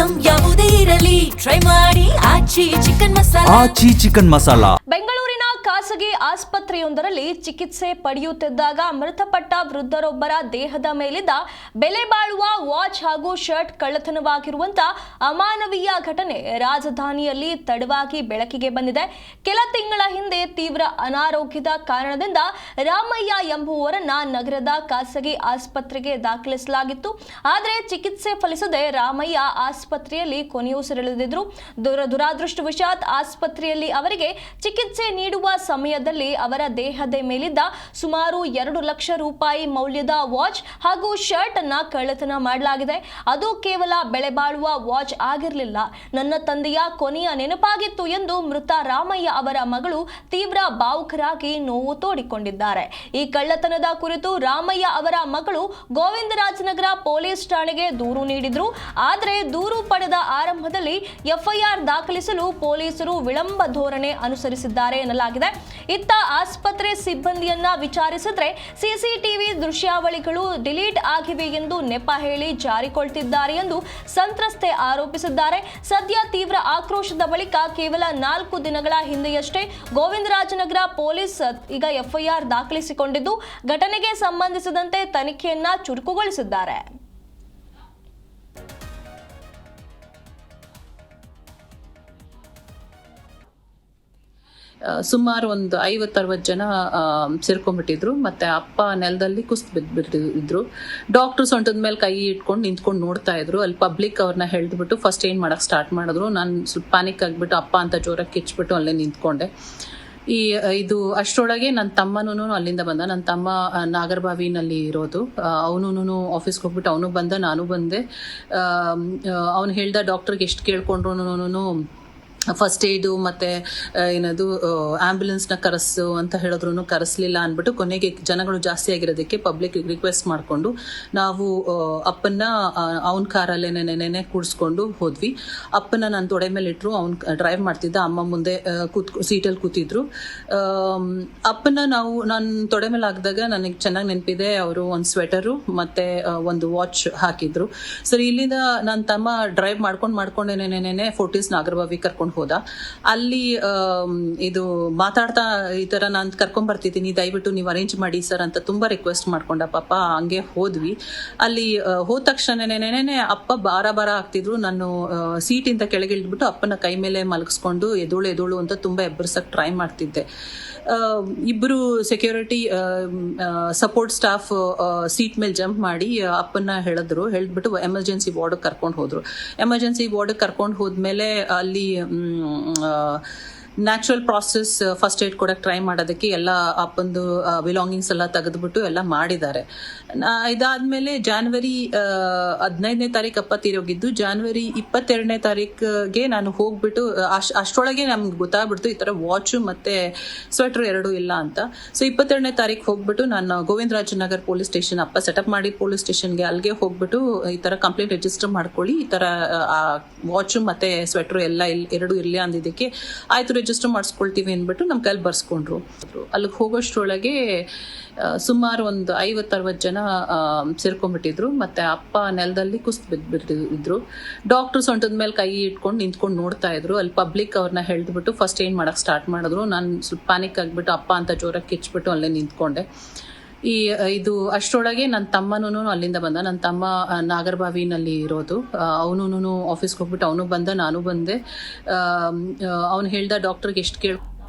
Item ಯಾವುದೇ ಇರಲಿ try ಮಾಡಿ ಆಚಿ ಚಿಕನ್ ಮಸಾಲಾ. ಬೆಂಗಳೂರಿನ ಖಾಸಗಿ ಆಸ್ಪತ್ರೆಯೊಂದರಲ್ಲಿ ಚಿಕಿತ್ಸೆ ಪಡೆಯುತ್ತಿದ್ದಾಗ ಮೃತಪಟ್ಟ ವೃದ್ಧರೊಬ್ಬರ ದೇಹದ ಮೇಲಿದ್ದ ಬೆಲೆ ಬಾಳುವ ವಾಚ್ ಹಾಗೂ ಶರ್ಟ್ ಕಳ್ಳತನವಾಗಿರುವಂತಹ ಅಮಾನವೀಯ ಘಟನೆ ರಾಜಧಾನಿಯಲ್ಲಿ ತಡವಾಗಿ ಬೆಳಕಿಗೆ ಬಂದಿದೆ. ಕೆಲ ತಿಂಗಳ ಹಿಂದೆ ತೀವ್ರ ಅನಾರೋಗ್ಯದ ಕಾರಣದಿಂದ ರಾಮಯ್ಯ ಎಂಬುವರನ್ನ ನಗರದ ಖಾಸಗಿ ಆಸ್ಪತ್ರೆಗೆ ದಾಖಲಿಸಲಾಗಿತ್ತು. ಆದರೆ ಚಿಕಿತ್ಸೆ ಫಲಿಸದೆ ರಾಮಯ್ಯ ಆಸ್ಪತ್ರೆಯಲ್ಲಿ ಕೊನೆಯುಸಿರೆಳೆದಿದ್ರು. ದುರಾದೃಷ್ಟವಶಾತ್ ಆಸ್ಪತ್ರೆಯಲ್ಲಿ ಅವರಿಗೆ ಚಿಕಿತ್ಸೆ ನೀಡುವ ಸಮಯದಲ್ಲಿ ಅವರ ದೇಹದ ಮೇಲಿದ್ದ ಸುಮಾರು 2 ಲಕ್ಷ ರೂಪಾಯಿ ಮೌಲ್ಯದ ವಾಚ್ ಹಾಗೂ ಶರ್ಟ್ ಅನ್ನ ಕಳ್ಳತನ ಮಾಡಲಾಗಿದೆ. ಅದು ಕೇವಲ ಬೆಲೆ ಬಾಳುವ ವಾಚ್ ಆಗಿರಲಿಲ್ಲ, ನನ್ನ ತಂದೆಯ ಕೊನೆಯ ನೆನಪಾಗಿತ್ತು ಎಂದು ಮೃತ ರಾಮಯ್ಯ ಅವರ ಮಗಳು ತೀವ್ರ ಭಾವುಕರಾಗಿ ನೋವು ತೋಡಿಕೊಂಡಿದ್ದಾರೆ. ಈ ಕಳ್ಳತನದ ಕುರಿತು ರಾಮಯ್ಯ ಅವರ ಮಗಳು ಗೋವಿಂದರಾಜನಗರ ಪೊಲೀಸ್ ಠಾಣೆಗೆ ದೂರು ನೀಡಿದ್ರು. ಆದರೆ ದೂರು ಪಡೆದ ಆರಂಭದಲ್ಲಿ ಎಫ್ಐಆರ್ ದಾಖಲಿಸಲು ಪೊಲೀಸರು ವಿಳಂಬ ಧೋರಣೆ ಅನುಸರಿಸಿದ್ದಾರೆ ಎನ್ನಲಾಗಿದೆ. ಇತ್ತ ಆಸ್ಪತ್ರೆ ಸಿಬ್ಬಂದಿಯನ್ನ ವಿಚಾರಿಸಿದ್ರೆ ಸಿಸಿಟಿವಿ ದೃಶ್ಯಾವಳಿಗಳು ಡಿಲೀಟ್ ಆಗಿವೆ ಎಂದು ನೆಪ ಹೇಳಿ ಜಾರಿಕೊಳ್ತಿದ್ದಾರೆ ಎಂದು ಸಂತ್ರಸ್ತೆ ಆರೋಪಿಸಿದ್ದಾರೆ. ಸದ್ಯ ತೀವ್ರ ಆಕ್ರೋಶದ ಬಳಿಕ ಕೇವಲ 4 ದಿನಗಳ ಹಿಂದೆಯಷ್ಟೇ ಗೋವಿಂದರಾಜನಗರ ಪೊಲೀಸ್ ಈಗ ಎಫ್ಐಆರ್ ದಾಖಲಿಸಿಕೊಂಡಿದ್ದು ಘಟನೆಗೆ ಸಂಬಂಧಿಸಿದಂತೆ ತನಿಖೆಯನ್ನ ಚುರುಕುಗೊಳಿಸಿದ್ದಾರೆ. ಸುಮಾರು ಒಂದು 50-60 ಜನ ಸೇರ್ಕೊಂಡ್ಬಿಟ್ಟಿದ್ರು. ಮತ್ತೆ ಅಪ್ಪ ನೆಲದಲ್ಲಿ ಕುಸ್ತು ಬಿದ್ದುಬಿಟ್ಟಿದ್ರು. ಡಾಕ್ಟರ್ ಸೊಂಟದ ಮೇಲೆ ಕೈ ಇಟ್ಕೊಂಡು ನಿಂತ್ಕೊಂಡು ನೋಡ್ತಾ ಇದ್ರು. ಅಲ್ಲಿ ಪಬ್ಲಿಕ್ ಅವ್ರನ್ನ ಹೇಳ್ಬಿಟ್ಟು ಫಸ್ಟ್ ಏನ್ ಮಾಡಕ್ ಸ್ಟಾರ್ಟ್ ಮಾಡಿದ್ರು. ನಾನು ಸ್ವಲ್ಪ ಪ್ಯಾನಿಕ್ ಆಗಿಬಿಟ್ಟು ಅಪ್ಪ ಅಂತ ಜೋರಾಗಿ ಕಿಚ್ಬಿಟ್ಟು ಅಲ್ಲೇ ನಿಂತ್ಕೊಂಡೆ. ಇದು ಅಷ್ಟರೊಳಗೆ ನನ್ನ ತಮ್ಮನೂ ಅಲ್ಲಿಂದ ಬಂದ. ನನ್ನ ತಮ್ಮ ನಾಗರಬಾವಿನಲ್ಲಿ ಇರೋದು. ಅವನು ಆಫೀಸ್ಗೆ ಹೋಗ್ಬಿಟ್ಟು ಅವನು ಬಂದ, ನಾನು ಬಂದೆ. ಅವನು ಹೇಳ್ದ ಡಾಕ್ಟರ್ಗೆ ಎಷ್ಟು ಕೇಳ್ಕೊಂಡ್ರು ಫಸ್ಟ್ ಏಡು ಮತ್ತೆ ಏನದು ಆಂಬ್ಯುಲೆನ್ಸ್ನ ಕರೆಸು ಅಂತ ಹೇಳಿದ್ರು ಕರೆಸಲಿಲ್ಲ ಅಂದ್ಬಿಟ್ಟು ಕೊನೆಗೆ ಜನಗಳು ಜಾಸ್ತಿ ಆಗಿರೋದಕ್ಕೆ ಪಬ್ಲಿಕ್ ರಿಕ್ವೆಸ್ಟ್ ಮಾಡಿಕೊಂಡು ನಾವು ಅಪ್ಪನ್ನ ಅವನ ಕಾರಲ್ಲೇ ನೆನೆ ಕೂಡಿಸ್ಕೊಂಡು ಹೋದ್ವಿ. ಅಪ್ಪನ ನನ್ನ ತೊಡೆ ಮೇಲೆ ಇಟ್ಟರು. ಅವ್ನು ಡ್ರೈವ್ ಮಾಡ್ತಿದ್ದ, ಅಮ್ಮ ಮುಂದೆ ಸೀಟಲ್ಲಿ ಕೂತಿದ್ರು. ಅಪ್ಪನ ನಾನು ತೊಡೆ ಮೇಲೆ ಹಾಕಿದಾಗ ನನಗೆ ಚೆನ್ನಾಗಿ ನೆನಪಿದೆ, ಅವರು ಒಂದು ಸ್ವೆಟರು ಮತ್ತೆ ಒಂದು ವಾಚ್ ಹಾಕಿದ್ರು. ಸರಿ, ಇಲ್ಲಿಂದ ನನ್ನ ತಮ್ಮ ಡ್ರೈವ್ ಮಾಡ್ಕೊಂಡೇನೆ ಫೋರ್ಟಿಸ್ ನಾಗರಬಾವಿ ಕರ್ಕೊಂಡು ಹೋದ. ಅಲ್ಲಿ ಇದು ಮಾತಾಡ್ತಾ ಈ ತರ ನಾನು ಕರ್ಕೊಂಡ್ ಬರ್ತಿದ್ದೀನಿ, ದಯವಿಟ್ಟು ನೀವು ಅರೇಂಜ್ ಮಾಡಿ ಸರ್ ಅಂತ ತುಂಬಾ ರಿಕ್ವೆಸ್ಟ್ ಮಾಡ್ಕೊಂಡ. ಪಾಪ ಹಂಗೆ ಹೋದ್ವಿ. ಅಲ್ಲಿ ಹೋದ ತಕ್ಷಣನೇ ಅಪ್ಪ ಬಾರ ಆಗ್ತಿದ್ರು. ನಾನು ಸೀಟಿಂದ ಕೆಳಗೆ ಇಳಿದ್ಬಿಟ್ಟು ಅಪ್ಪನ ಕೈ ಮೇಲೆ ಮಲಗಿಸ್ಕೊಂಡು ಎದೋಳು ಅಂತ ತುಂಬಾ ಎಬ್ಬರ್ಸಕ್ ಟ್ರೈ ಮಾಡ್ತಿದ್ದೆ. ಇಬ್ರು ಸೆಕ್ಯೂರಿಟಿ ಸಪೋರ್ಟ್ ಸ್ಟಾಫ್ ಸೀಟ್ ಮೇಲೆ ಜಂಪ್ ಮಾಡಿ ಅಪ್ಪನ್ನ ಹೇಳಿದ್ಬಿಟ್ಟು ಎಮರ್ಜೆನ್ಸಿ ವಾರ್ಡ್ ಕರ್ಕೊಂಡು ಹೋದ್ರು. ಎಮರ್ಜೆನ್ಸಿ ವಾರ್ಡ್ ಕರ್ಕೊಂಡು ಹೋದ್ಮೇಲೆ ಅಲ್ಲಿ ನ್ಯಾಚುರಲ್ ಪ್ರಾಸೆಸ್ ಫಸ್ಟ್ ಏಡ್ ಕೊಡಕ್ಕೆ ಟ್ರೈ ಮಾಡೋದಕ್ಕೆ ಎಲ್ಲ ಅಪ್ಪಂದು ಬಿಲಾಂಗಿಂಗ್ಸ್ ಎಲ್ಲ ತೆಗೆದ್ಬಿಟ್ಟು ಎಲ್ಲ ಮಾಡಿದ್ದಾರೆ. ಇದಾದ್ಮೇಲೆ ಜಾನ್ವರಿ 15ನೇ ತಾರೀಕು ಅಪ್ಪ ತೀರೋಗಿದ್ದು. ಜಾನ್ವರಿ 22ನೇ ತಾರೀಕಿಗೆ ನಾನು ಹೋಗ್ಬಿಟ್ಟು ಅಷ್ಟರೊಳಗೆ ನಮ್ಗೆ ಗೊತ್ತಾಗ್ಬಿಡ್ತು ಈ ತರ ವಾಚು ಮತ್ತೆ ಸ್ವೆಟರ್ ಎರಡೂ ಇಲ್ಲ ಅಂತ. ಸೊ 22ನೇ ತಾರೀಕು ಹೋಗ್ಬಿಟ್ಟು ನಾನು ಗೋವಿಂದರಾಜನಗರ್ ಪೊಲೀಸ್ ಸ್ಟೇಷನ್, ಅಪ್ಪ ಸೆಟಪ್ ಮಾಡಿ ಪೊಲೀಸ್ ಸ್ಟೇಷನ್ಗೆ ಅಲ್ಲಿಗೆ ಹೋಗ್ಬಿಟ್ಟು ಈ ತರ ಕಂಪ್ಲೇಂಟ್ ರಿಜಿಸ್ಟರ್ ಮಾಡ್ಕೊಳ್ಳಿ, ಈ ತರ ವಾಚು ಮತ್ತೆ ಸ್ವೆಟರ್ ಎಲ್ಲ ಎರಡೂ ಇರ್ಲಿ ಅಂದಿದ್ದಕ್ಕೆ ಆಯ್ತು ರಿಜಿಸ್ಟರ್ ಮಾಡಿಸ್ಕೊಳ್ತೀವಿ ಅಂದ್ಬಿಟ್ಟು ನಮ್ಮ ಕೈಲಿ ಬರ್ಸ್ಕೊಂಡ್ರು. ಅಲ್ಲಿಗೆ ಹೋಗೋಷ್ಟ್ರೊಳಗೆ ಸುಮಾರು ಒಂದು 50-60 ಜನ ಸೇರ್ಕೊಂಡ್ಬಿಟ್ಟಿದ್ರು. ಮತ್ತೆ ಅಪ್ಪ ನೆಲದಲ್ಲಿ ಕುಸ್ತು ಬಿದ್ದಿದ್ರು. ಡಾಕ್ಟರ್ ಸೊಂಟದ ಮೇಲೆ ಕೈ ಇಟ್ಕೊಂಡು ನಿಂತ್ಕೊಂಡು ನೋಡ್ತಾ ಇದ್ರು. ಅಲ್ಲಿ ಪಬ್ಲಿಕ್ ಅವ್ರನ್ನ ಹೇಳ್ಬಿಟ್ಟು ಫಸ್ಟ್ ಏನ್ ಮಾಡಕ್ ಸ್ಟಾರ್ಟ್ ಮಾಡಿದ್ರು. ನಾನು ಸ್ವಲ್ಪ ಪ್ಯಾನಿಕ್ ಆಗಿಬಿಟ್ಟು ಅಪ್ಪ ಅಂತ ಜೋರಾಗಿ ಕಿಚ್ಬಿಟ್ಟು ಅಲ್ಲೇ ನಿಂತ್ಕೊಂಡೆ. ಇದು ಅಷ್ಟರೊಳಗೆ ನನ್ನ ತಮ್ಮನೂ ಅಲ್ಲಿಂದ ಬಂದ. ನನ್ನ ತಮ್ಮ ನಾಗರಬಾವಿನಲ್ಲಿ ಇರೋದು. ಅವನು ಆಫೀಸ್ಗೆ ಹೋಗ್ಬಿಟ್ಟು ಅವನು ಬಂದ, ನಾನು ಬಂದೆ. ಅವನು ಹೇಳ್ದ ಡಾಕ್ಟರ್ಗೆ ಎಷ್ಟು